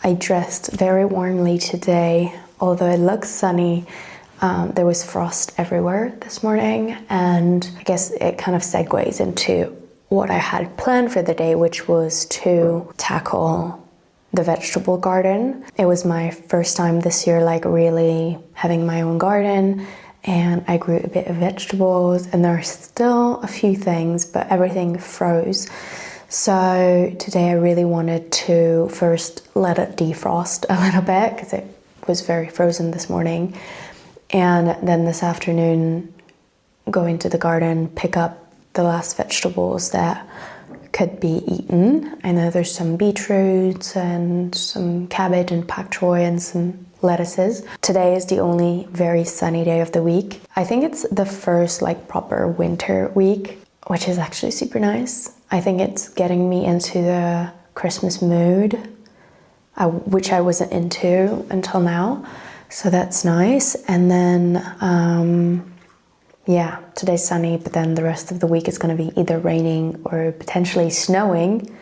I dressed very warmly today, although it looks sunny. There was frost everywhere this morning, and I guess it kind of segues into what I had planned for the day, which was to tackle the vegetable garden. It was my first time this year like really having my own garden, and I grew a bit of vegetables, and there are still a few things, but everything froze. So today I really wanted to first let it defrost a little bit because it was very frozen this morning, and then this afternoon go into the garden, pick up the last vegetables that could be eaten. I know there's some beetroots and some cabbage and pak choi and some lettuces. Today is the only very sunny day of the week. I think it's the first like proper winter week, which is actually super nice. I think it's getting me into the Christmas mood, which I wasn't into until now. So that's nice. And then, yeah, today's sunny, but then the rest of the week is going to be either raining or potentially snowing.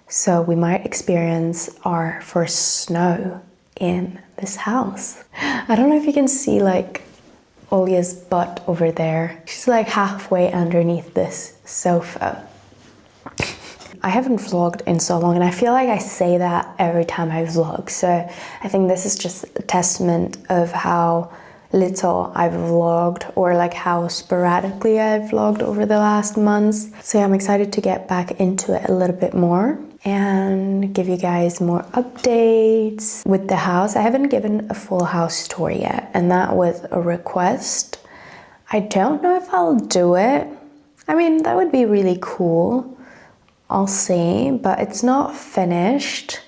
So we might experience our first snow in this house. I don't know if you can see like Olia's butt over there. She's like halfway underneath this sofa. I haven't vlogged in so long, and I feel like I say that every time I vlog. So I think this is just a testament of how little I've vlogged, or like how sporadically I've vlogged over the last months. So yeah, I'm excited to get back into it a little bit more and give you guys more updates with the house. I haven't given a full house tour yet, and that was a request. I don't know if I'll do it. I mean, that would be really cool. I'll see, but it's not finished.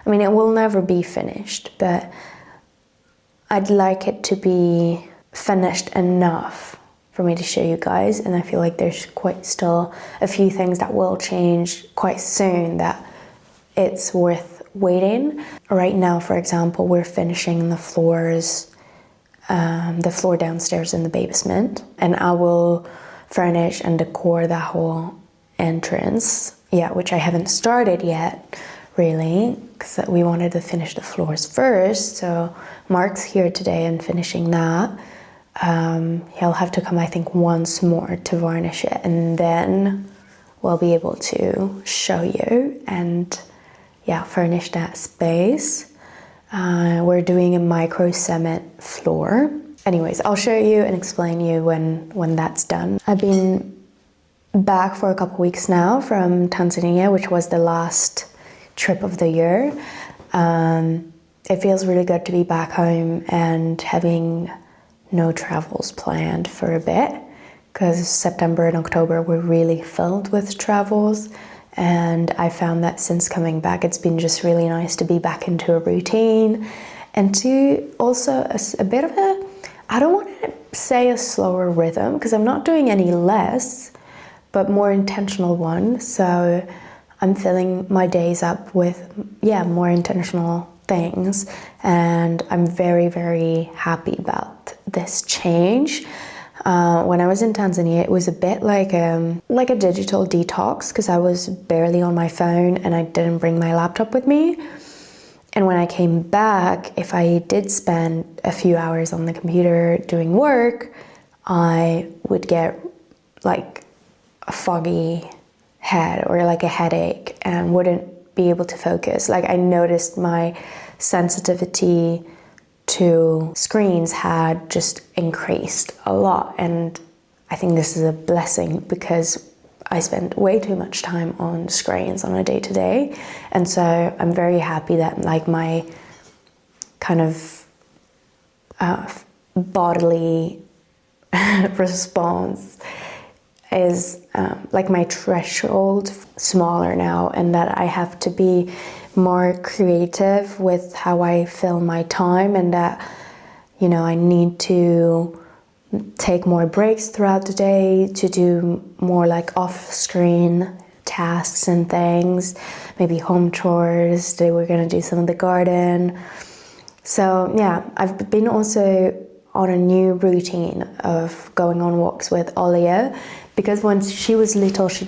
I mean, it will never be finished, but I'd like it to be finished enough for me to show you guys, and I feel like there's quite still a few things that will change quite soon that it's worth waiting. Right now, for example, we're finishing the floors, the floor downstairs in the basement, and I will furnish and decor that whole entrance. Yeah, which I haven't started yet, really, because we wanted to finish the floors first. So Mark's here today and finishing that. He'll have to come, I think, once more to varnish it, and then we'll be able to show you and, yeah, furnish that space. We're doing a micro cement floor. Anyways, I'll show you and explain you when that's done. I've been back for a couple weeks now from Tanzania, which was the last trip of the year. It feels really good to be back home and having no travels planned for a bit, because September and October were really filled with travels, and I found that since coming back it's been just really nice to be back into a routine, and to also a bit of a, I don't want to say a slower rhythm because I'm not doing any less, but more intentional one. So I'm filling my days up with, yeah, more intentional things, and I'm very, very happy about this change. When I was in Tanzania, it was a bit like a digital detox, because I was barely on my phone and I didn't bring my laptop with me. And when I came back, if I did spend a few hours on the computer doing work, I would get like a foggy head or like a headache and wouldn't be able to focus. Like, I noticed my sensitivity to screens had just increased a lot, and I think this is a blessing because I spend way too much time on screens on a day-to-day, and so I'm very happy that like my kind of bodily response is like my threshold smaller now, and that I have to be more creative with how I fill my time, and that, you know, I need to take more breaks throughout the day to do more like off-screen tasks and things, maybe home chores. Today we're gonna do some of the garden. So yeah, I've been also on a new routine of going on walks with Olia, because when she was little she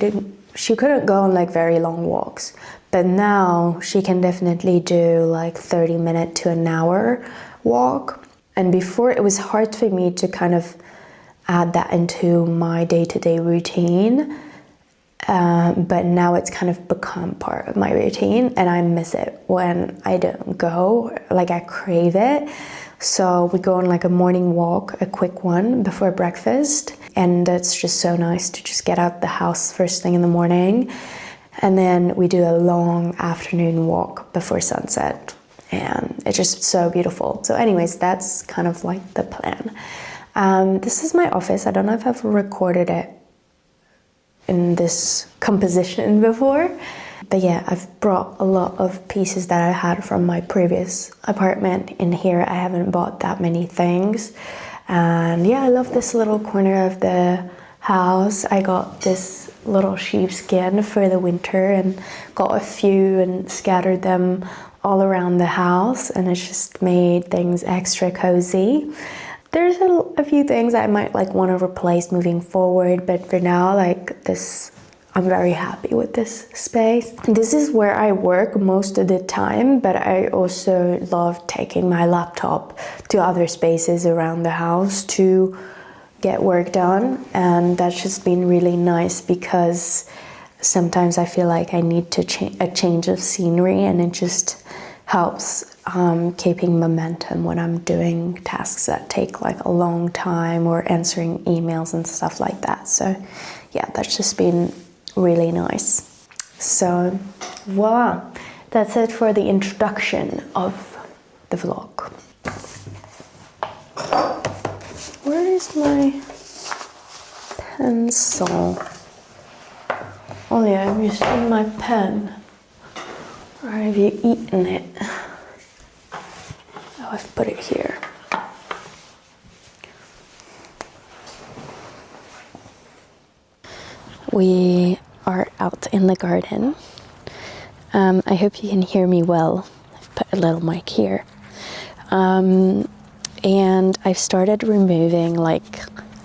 couldn't go on like very long walks, But now she can definitely do like 30-minute to an hour walk. And before, it was hard for me to kind of add that into my day-to-day routine. But now it's kind of become part of my routine, and I miss it when I don't go. Like, I crave it. So we go on like a morning walk, a quick one before breakfast, and it's just so nice to just get out the house first thing in the morning. And then we do a long afternoon walk before sunset, and it's just so beautiful. So anyways, that's kind of like the plan. This is my office. I don't know if I've recorded it in this composition before, but yeah, I've brought a lot of pieces that I had from my previous apartment in here. I haven't bought that many things, and yeah, I love this little corner of the house. I got this little sheepskin for the winter and got a few and scattered them all around the house, and it's just made things extra cozy. There's a few things I might like want to replace moving forward, but for now, like this, I'm very happy with this space. This is where I work most of the time, but I also love taking my laptop to other spaces around the house to get work done, and that's just been really nice because sometimes I feel like I need to a change of scenery, and it just helps keeping momentum when I'm doing tasks that take like a long time or answering emails and stuff like that. So yeah, that's just been really nice. So voila, that's it for the introduction of the vlog. Where is my pencil? Oh yeah, have you seen my pen? Or have you eaten it? Oh, I've put it here. We are out in the garden. I hope you can hear me well. I've put a little mic here. And I've started removing like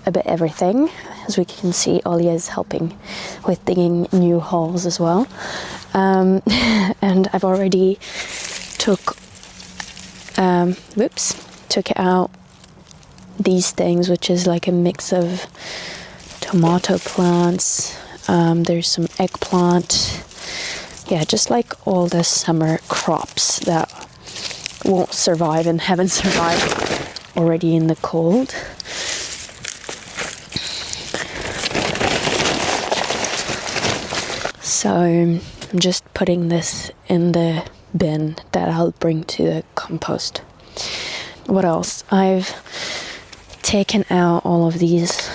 a bit everything. As we can see, Ollie is helping with digging new holes as well. And I've already took out these things, which is like a mix of tomato plants. There's some eggplant. Yeah, just like all the summer crops that won't survive and haven't survived already in the cold. So I'm just putting this in the bin that I'll bring to the compost. What else? I've taken out all of these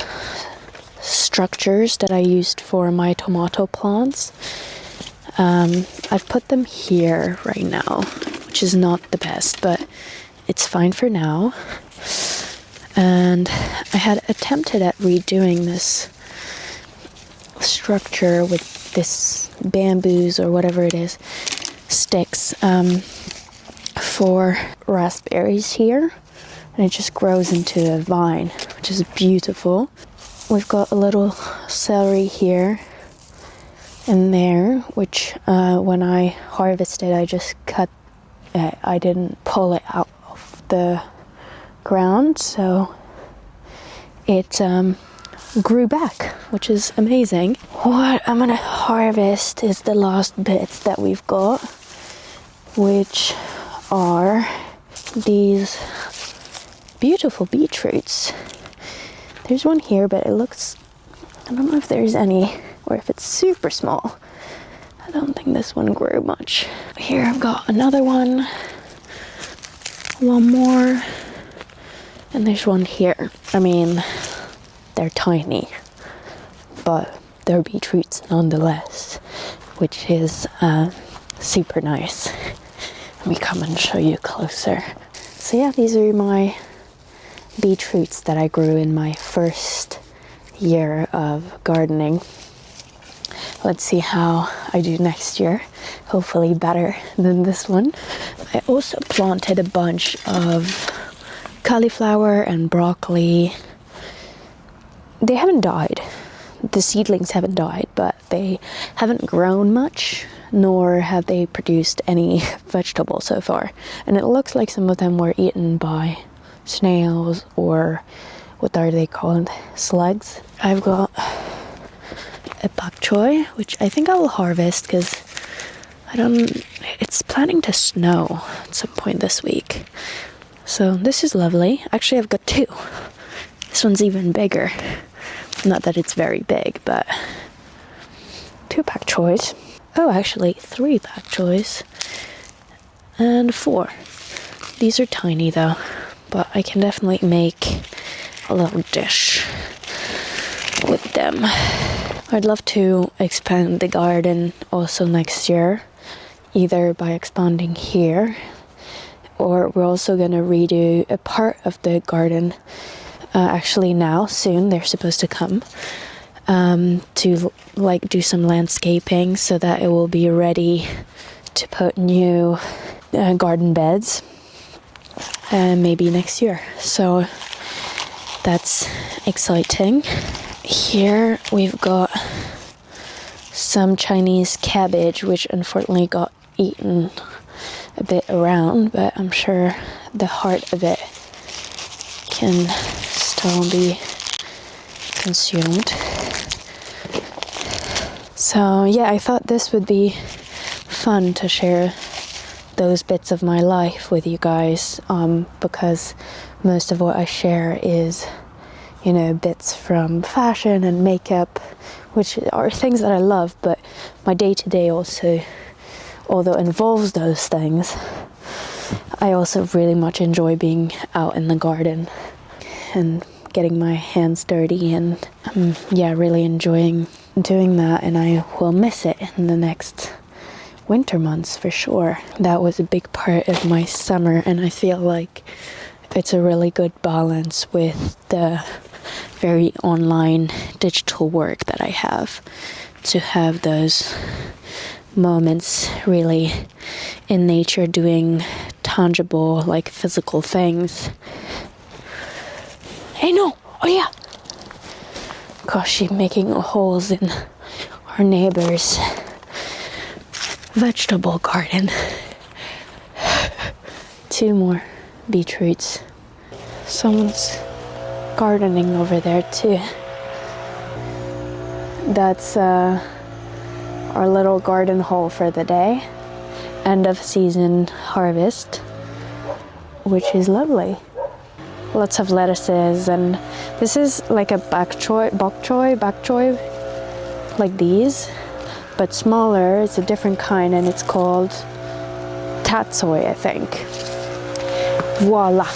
structures that I used for my tomato plants. I've put them here right now, which is not the best, but it's fine for now. And I had attempted at redoing this structure with this bamboos or whatever it is, sticks, for raspberries here, and it just grows into a vine, which is beautiful. We've got a little celery here and there, which when I harvested, I just cut it. I didn't pull it out of the ground, so it grew back, which is amazing. What I'm gonna harvest is the last bits that we've got, which are these beautiful beetroots. There's one here, but it looks, I don't know if there's any, or if it's super small. I don't think this one grew much. Here I've got another one more, and there's one here. I mean, they're tiny, but they're beetroots nonetheless, which is super nice. Let me come and show you closer. So yeah, these are my beetroots that I grew in my first year of gardening. Let's see how I do next year. Hopefully better than this one. I also planted a bunch of cauliflower and broccoli. They haven't died. The seedlings haven't died, but they haven't grown much. nor have they produced any vegetables so far. And it looks like some of them were eaten by snails, or what are they called? Slugs. I've got a bok choy, which I think I will harvest because it's planning to snow at some point this week. So this is lovely. Actually, I've got two. This one's even bigger. Not that it's very big, but 2 bok choys. Oh, actually 3 bok choys and 4. These are tiny though, but I can definitely make a little dish with them. I'd love to expand the garden also next year, either by expanding here, or we're also going to redo a part of the garden. Actually now, soon, they're supposed to come to like do some landscaping so that it will be ready to put new garden beds maybe next year. So that's exciting. Here we've got some Chinese cabbage, which unfortunately got eaten a bit around, but I'm sure the heart of it can still be consumed. So yeah, I thought this would be fun to share those bits of my life with you guys, because most of what I share is, you know, bits from fashion and makeup, which are things that I love, but my day-to-day also, although involves those things, I also really much enjoy being out in the garden and getting my hands dirty, and yeah, really enjoying doing that, and I will miss it in the next winter months for sure. That was a big part of my summer, and I feel like it's a really good balance with the very online digital work that I have, to have those moments really in nature, doing tangible, like physical things. Hey, no! Oh yeah! Gosh, she's making holes in our neighbor's vegetable garden. 2 more beetroots. Someone's gardening over there too. That's our little garden haul for the day. End of season harvest, which is lovely. Lots of lettuces, and this is like a bok choy, like these, but smaller. It's a different kind, and it's called tatsoi, I think. Voila.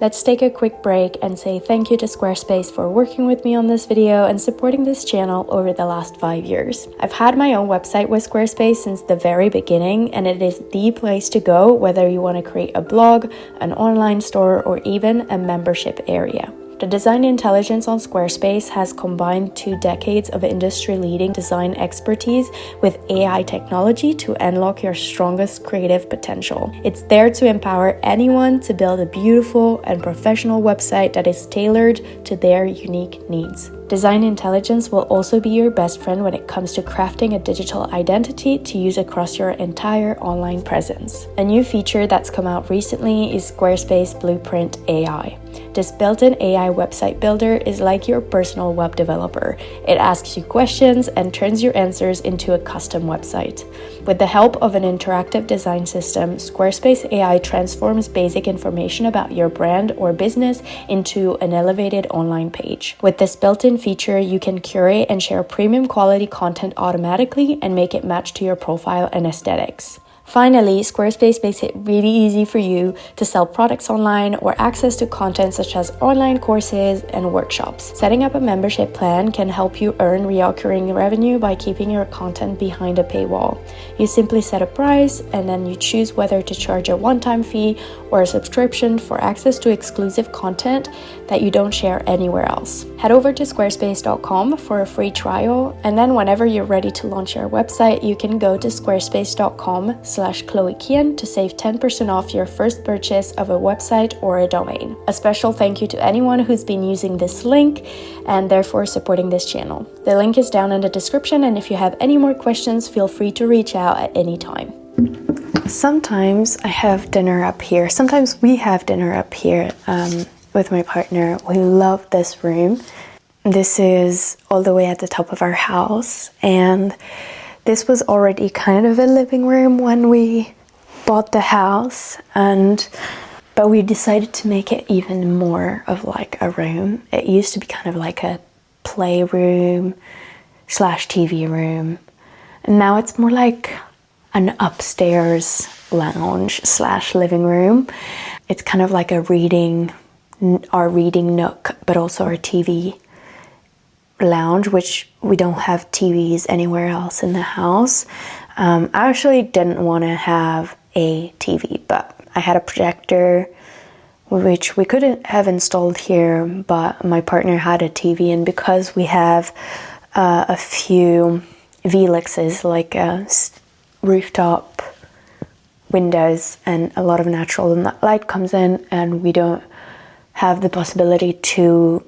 Let's take a quick break and say thank you to Squarespace for working with me on this video and supporting this channel over the last 5 years. I've had my own website with Squarespace since the very beginning, and it is the place to go whether you want to create a blog, an online store, or even a membership area. The design intelligence on Squarespace has combined 2 decades of industry-leading design expertise with AI technology to unlock your strongest creative potential. It's there to empower anyone to build a beautiful and professional website that is tailored to their unique needs. Design intelligence will also be your best friend when it comes to crafting a digital identity to use across your entire online presence. A new feature that's come out recently is Squarespace Blueprint AI. This built-in AI website builder is like your personal web developer. It asks you questions and turns your answers into a custom website. With the help of an interactive design system, Squarespace AI transforms basic information about your brand or business into an elevated online page. With this built-in feature, you can curate and share premium quality content automatically and make it match to your profile and aesthetics. Finally, Squarespace makes it really easy for you to sell products online or access to content such as online courses and workshops. Setting up a membership plan can help you earn recurring revenue by keeping your content behind a paywall. You simply set a price, and then you choose whether to charge a one-time fee or a subscription for access to exclusive content that you don't share anywhere else. Head over to squarespace.com for a free trial, and then whenever you're ready to launch your website, you can go to squarespace.com/ shop.chloekian to save 10% off your first purchase of a website or a domain. A special thank you to anyone who's been using this link and therefore supporting this channel. The link is down in the description, and if you have any more questions, feel free to reach out at any time. Sometimes I have dinner up here. Sometimes we have dinner up here with my partner. We love this room. This is all the way at the top of our house, and this was already kind of a living room when we bought the house, but we decided to make it even more of like a room. It used to be kind of like a playroom / TV room, and now it's more like an upstairs lounge / living room. It's kind of like our reading nook, but also our TV lounge, which we don't have TVs anywhere else in the house. I actually didn't want to have a TV, but I had a projector which we couldn't have installed here, but my partner had a TV, and because we have a few Velixes, like rooftop windows, and a lot of natural light comes in, and we don't have the possibility to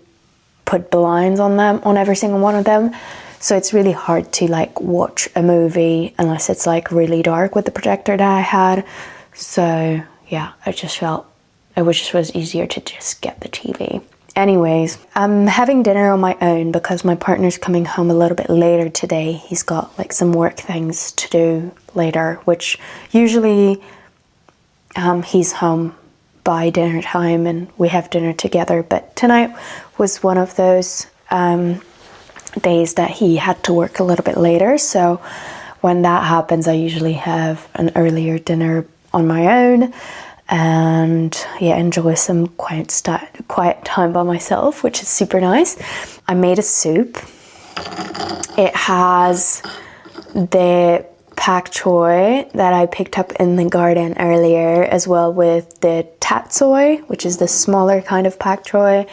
put blinds on them, on every single one of them, so it's really hard to like watch a movie unless it's like really dark with the projector that I had. So yeah, I just felt it was easier to just get the TV. Anyways, I'm having dinner on my own because my partner's coming home a little bit later today. He's got like some work things to do later, which usually he's home by dinner time and we have dinner together, but tonight was one of those days that he had to work a little bit later. So when that happens, I usually have an earlier dinner on my own and yeah, enjoy some quiet time by myself, which is super nice. I made a soup. It has the pak choi that I picked up in the garden earlier, as well with the tat soy, which is the smaller kind of pak choi,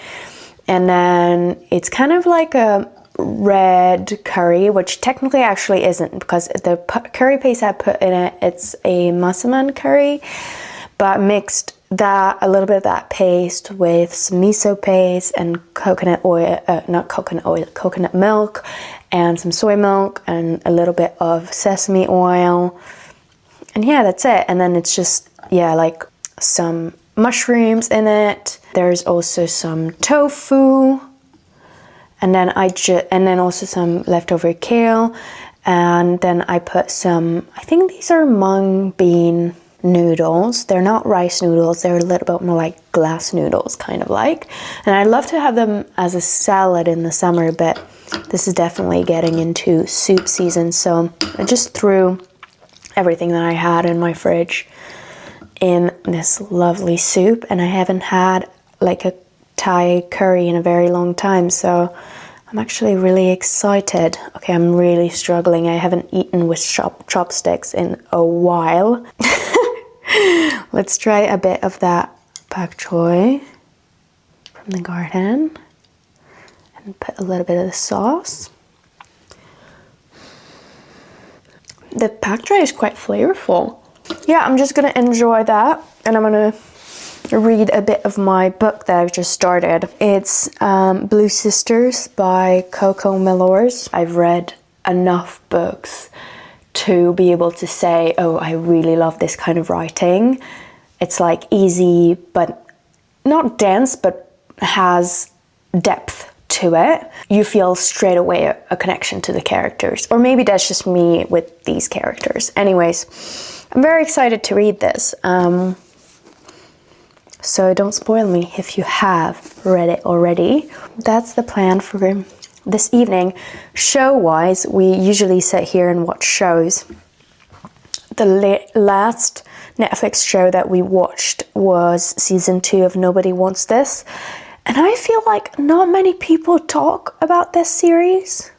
and then it's kind of like a red curry, which technically actually isn't, because the curry paste I put in it, it's a massaman curry, but mixed that a little bit of that paste with some miso paste and coconut milk and some soy milk and a little bit of sesame oil, and yeah, that's it. And then it's just, yeah, like some mushrooms in it. There's also some tofu, and then also some leftover kale, and then I put some, I think these are mung bean noodles. They're not rice noodles, they're a little bit more like glass noodles, kind of like, and I love to have them as a salad in the summer, but this is definitely getting into soup season, so I just threw everything that I had in my fridge in this lovely soup, and I haven't had like a Thai curry in a very long time, so I'm actually really excited. Okay, I'm really struggling. I haven't eaten with chopsticks in a while. Let's try a bit of that pak choi from the garden and put a little bit of the sauce. The pak choi is quite flavorful. Yeah, I'm just gonna enjoy that, and I'm gonna read a bit of my book that I've just started. It's Blue Sisters by Coco Melors. I've read enough books to be able to say, oh, I really love this kind of writing. It's like easy, but not dense, but has depth to it. You feel straight away a connection to the characters, or maybe that's just me with these characters. Anyways, I'm very excited to read this. So don't spoil me if you have read it already. That's the plan for this evening. Show-wise, we usually sit here and watch shows. The last Netflix show that we watched was season 2 of Nobody Wants This. And I feel like not many people talk about this series.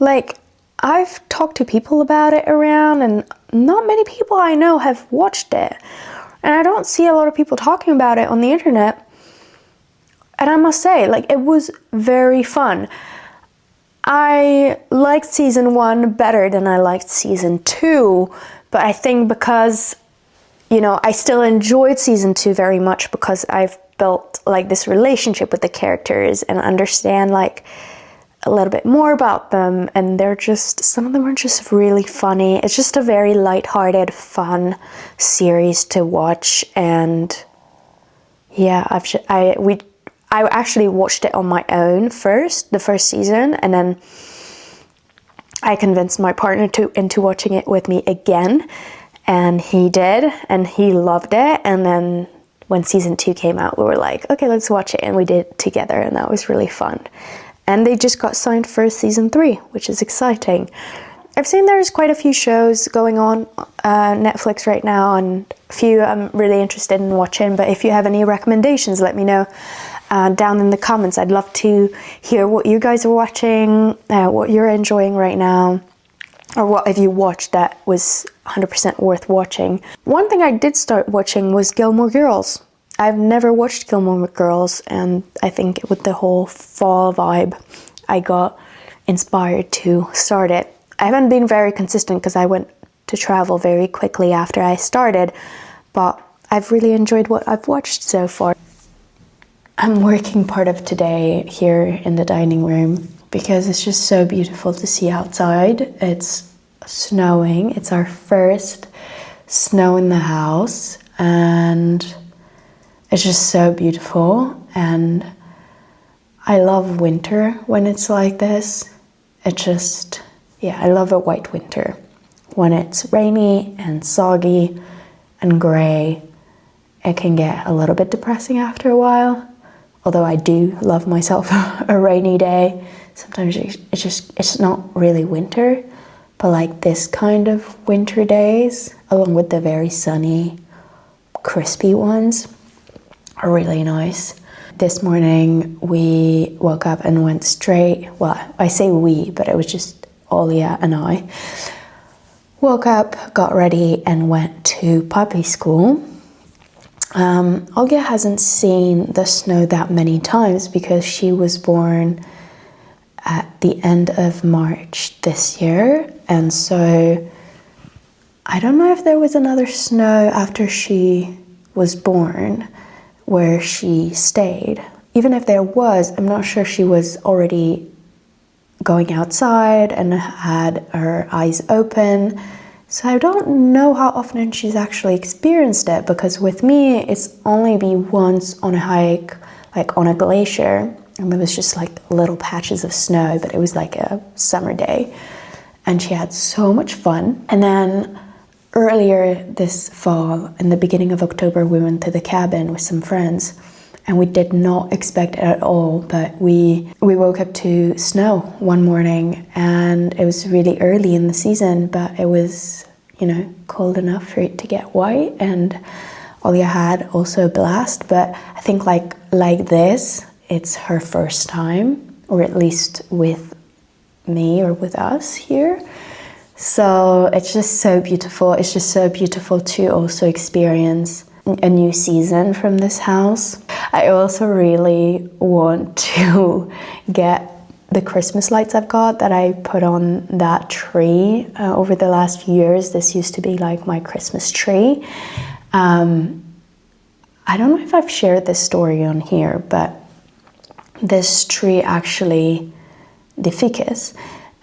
Like, I've talked to people about it around, and not many people I know have watched it. And I don't see a lot of people talking about it on the internet. And I must say, like, it was very fun. I liked season 1 better than I liked season 2, but I think because, you know, I still enjoyed season 2 very much because I've built like this relationship with the characters and understand like a little bit more about them, and they're just, some of them are just really funny. It's just a very lighthearted, fun series to watch, and yeah, I actually watched it on my own first, the first season, and then I convinced my partner into watching it with me again, and he did, and he loved it. And then when season 2 came out, we were like, okay, let's watch it, and we did it together, and that was really fun. And they just got signed for season 3, which is exciting. I've seen there's quite a few shows going on Netflix right now, and a few I'm really interested in watching, but if you have any recommendations, let me know down in the comments. I'd love to hear what you guys are watching, what you're enjoying right now, or what have you watched that was 100% worth watching. One thing I did start watching was Gilmore Girls. I've never watched Gilmore Girls, and I think with the whole fall vibe, I got inspired to start it. I haven't been very consistent because I went to travel very quickly after I started, but I've really enjoyed what I've watched so far. I'm working part of today here in the dining room because it's just so beautiful to see outside. It's snowing. It's our first snow in the house, and it's just so beautiful, and I love winter when it's like this. It just, yeah, I love a white winter. When it's rainy and soggy and grey, it can get a little bit depressing after a while. Although I do love myself a rainy day. Sometimes it's not really winter, but like this kind of winter days, along with the very sunny, crispy ones, are really nice. This morning we woke up and went straight, well, I say we, but it was just Olia and I. Woke up, got ready, and went to puppy school. Olga hasn't seen the snow that many times because she was born at the end of March this year, and so I don't know if there was another snow after she was born where she stayed. Even if there was, I'm not sure she was already going outside and had her eyes open. So I don't know how often she's actually experienced it, because with me, it's only been once on a hike, like on a glacier, and it was just like little patches of snow, but it was like a summer day, and she had so much fun. And then earlier this fall, in the beginning of October, we went to the cabin with some friends, and we did not expect it at all, but we woke up to snow one morning, and it was really early in the season, but it was, you know, cold enough for it to get white, and Olya had also a blast. But I think like this, it's her first time, or at least with me or with us here. So it's just so beautiful. It's just so beautiful to also experience a new season from this house. I also really want to get the Christmas lights I've got that I put on that tree over the last few years. This used to be like my Christmas tree. I don't know if I've shared this story on here, but this tree actually, the ficus,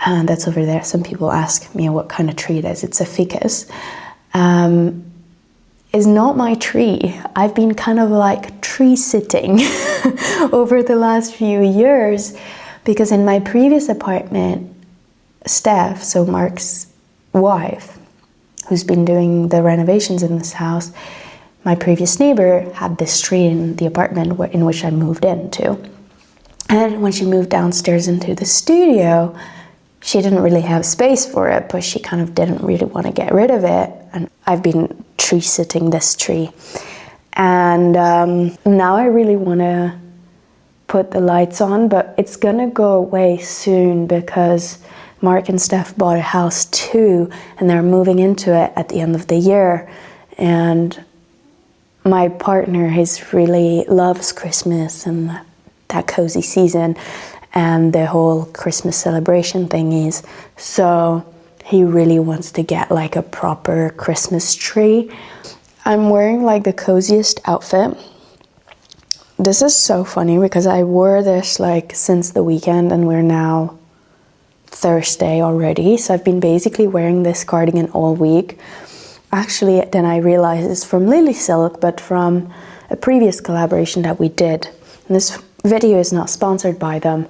that's over there. Some people ask me what kind of tree it is. It's a ficus. Is not my tree. I've been kind of like tree sitting over the last few years, because in my previous apartment, Steph, so Mark's wife, who's been doing the renovations in this house, my previous neighbor had this tree in the apartment in which I moved into. And when she moved downstairs into the studio, she didn't really have space for it, but she kind of didn't really want to get rid of it. And I've been tree sitting this tree. And now I really want to put the lights on, but it's gonna go away soon because Mark and Steph bought a house too, and they're moving into it at the end of the year. And my partner, he really loves Christmas and that cozy season. and the whole Christmas celebration thingies. So he really wants to get like a proper Christmas tree. I'm wearing like the coziest outfit. This is so funny because I wore this like since the weekend and we're now Thursday already. So I've been basically wearing this cardigan all week. Actually, then I realized it's from Lily Silk, but from a previous collaboration that we did. And this video is not sponsored by them,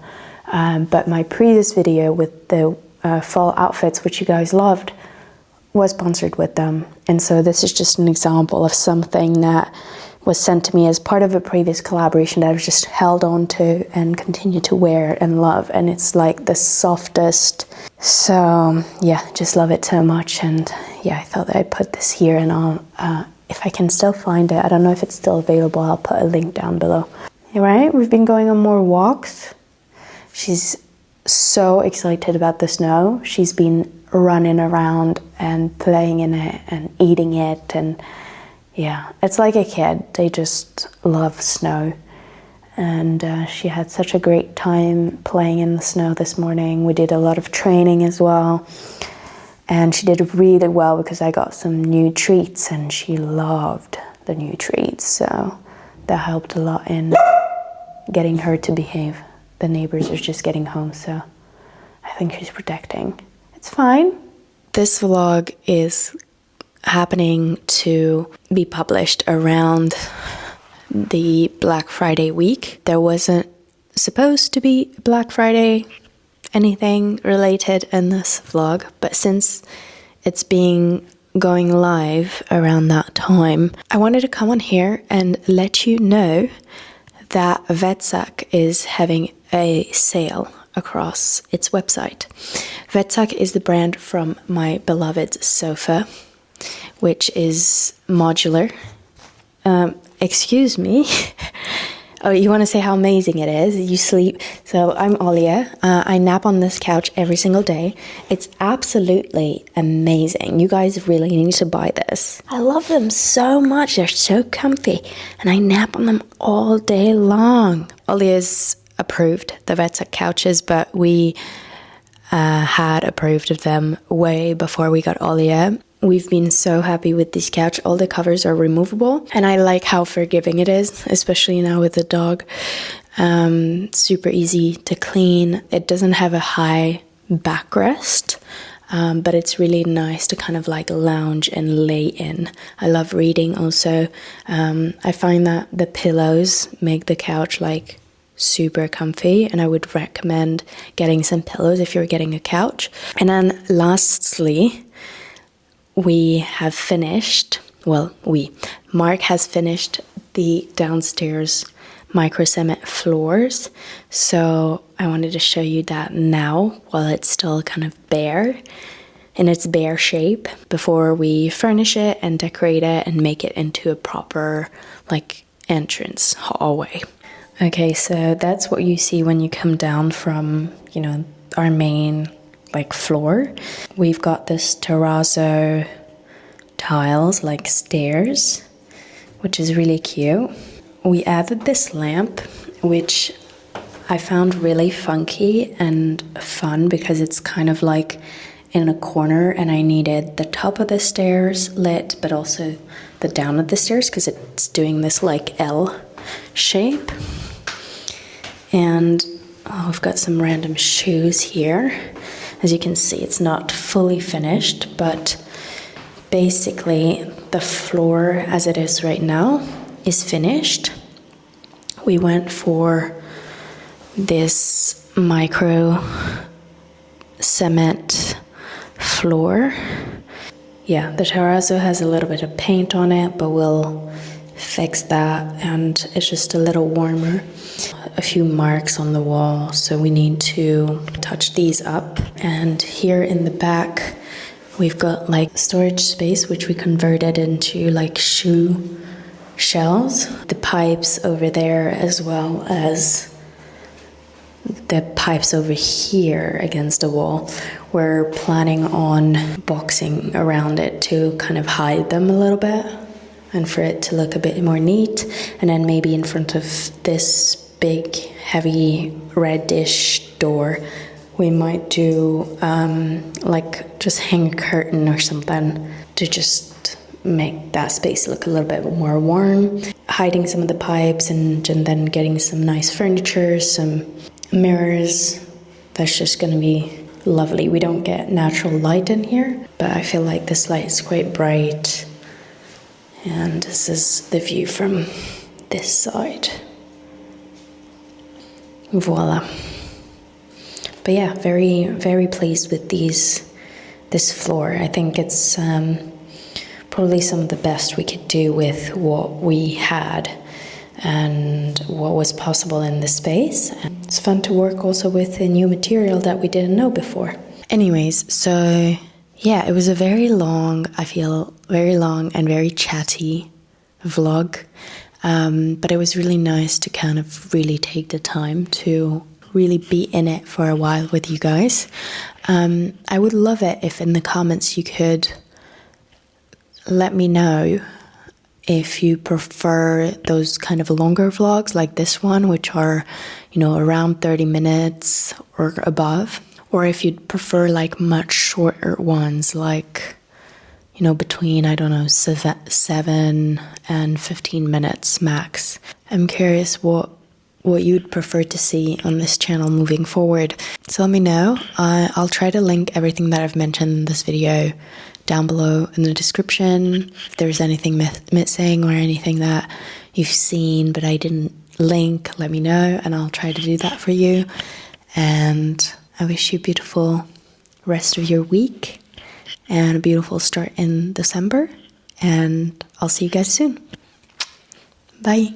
but my previous video with the fall outfits, which you guys loved, was sponsored with them. And so this is just an example of something that was sent to me as part of a previous collaboration that I've just held on to and continue to wear and love. And it's like the softest. So yeah, just love it so much. And yeah, I thought that I'd put this here, and I'll, if I can still find it, I don't know if it's still available, I'll put a link down below. All right, we've been going on more walks. She's so excited about the snow. She's been running around and playing in it and eating it, and yeah, it's like a kid. They just love snow. And she had such a great time playing in the snow this morning. We did a lot of training as well. And she did really well because I got some new treats and she loved the new treats. So that helped a lot in getting her to behave. The neighbors are just getting home, so I think she's protecting. It's fine. This vlog is happening to be published around the Black Friday week. There wasn't supposed to be Black Friday anything related in this vlog, but since it's going live around that time, I wanted to come on here and let you know that MATCHA is having a sale across its website. MATCHA is the brand from my beloved sofa, which is modular. Excuse me. Oh, you want to say how amazing it is? You sleep. So I'm Olia. I nap on this couch every single day. It's absolutely amazing. You guys really need to buy this. I love them so much. They're so comfy. And I nap on them all day long. Olia's approved the MATCHA couches, but we had approved of them way before we got Olia. We've been so happy with this couch. All the covers are removable, and I like how forgiving it is, especially now with the dog. Super easy to clean. It doesn't have a high backrest, but it's really nice to kind of like lounge and lay in. I love reading also. I find that the pillows make the couch like super comfy, and I would recommend getting some pillows if you're getting a couch. And then lastly, we have finished, Mark has finished the downstairs micro cement floors. So I wanted to show you that now while it's still kind of bare, in its bare shape, before we furnish it and decorate it and make it into a proper like entrance hallway. Okay, so that's what you see when you come down from, you know, our main like floor. We've got this terrazzo tiles like stairs, which is really cute. We added this lamp, which I found really funky and fun because it's kind of like in a corner, and I needed the top of the stairs lit but also the down of the stairs because it's doing this like L shape. And we've got some random shoes here. As you can see, it's not fully finished, but basically the floor as it is right now is finished. We went for this micro cement floor. Yeah, the terrazzo has a little bit of paint on it, but we'll fix that, and it's just a little warmer. A few marks on the wall, so we need to touch these up. And here in the back we've got like storage space, which we converted into like shoe shelves. The pipes over there, as well as the pipes over here against the wall, we're planning on boxing around it to kind of hide them a little bit and for it to look a bit more neat. And then maybe in front of this big, heavy, reddish door, we might do like just hang a curtain or something to just make that space look a little bit more warm. Hiding some of the pipes and then getting some nice furniture, some mirrors. That's just gonna be lovely. We don't get natural light in here, but I feel like this light is quite bright. And this is the view from this side. Voila. But yeah, very, very pleased with this floor. I think it's probably some of the best we could do with what we had and what was possible in the space. And it's fun to work also with a new material that we didn't know before. Anyways, so yeah, it was a very long, I feel very long and very chatty vlog. But it was really nice to kind of really take the time to really be in it for a while with you guys. I would love it if in the comments you could let me know if you prefer those kind of longer vlogs like this one, which are, you know, around 30 minutes or above, or if you'd prefer like much shorter ones, like, you know, between, I don't know, 7 and 15 minutes max. I'm curious what you'd prefer to see on this channel moving forward. So let me know. I'll try to link everything that I've mentioned in this video down below in the description. If there's anything missing or anything that you've seen but I didn't link, let me know and I'll try to do that for you. And I wish you a beautiful rest of your week and a beautiful start in December. And I'll see you guys soon. Bye.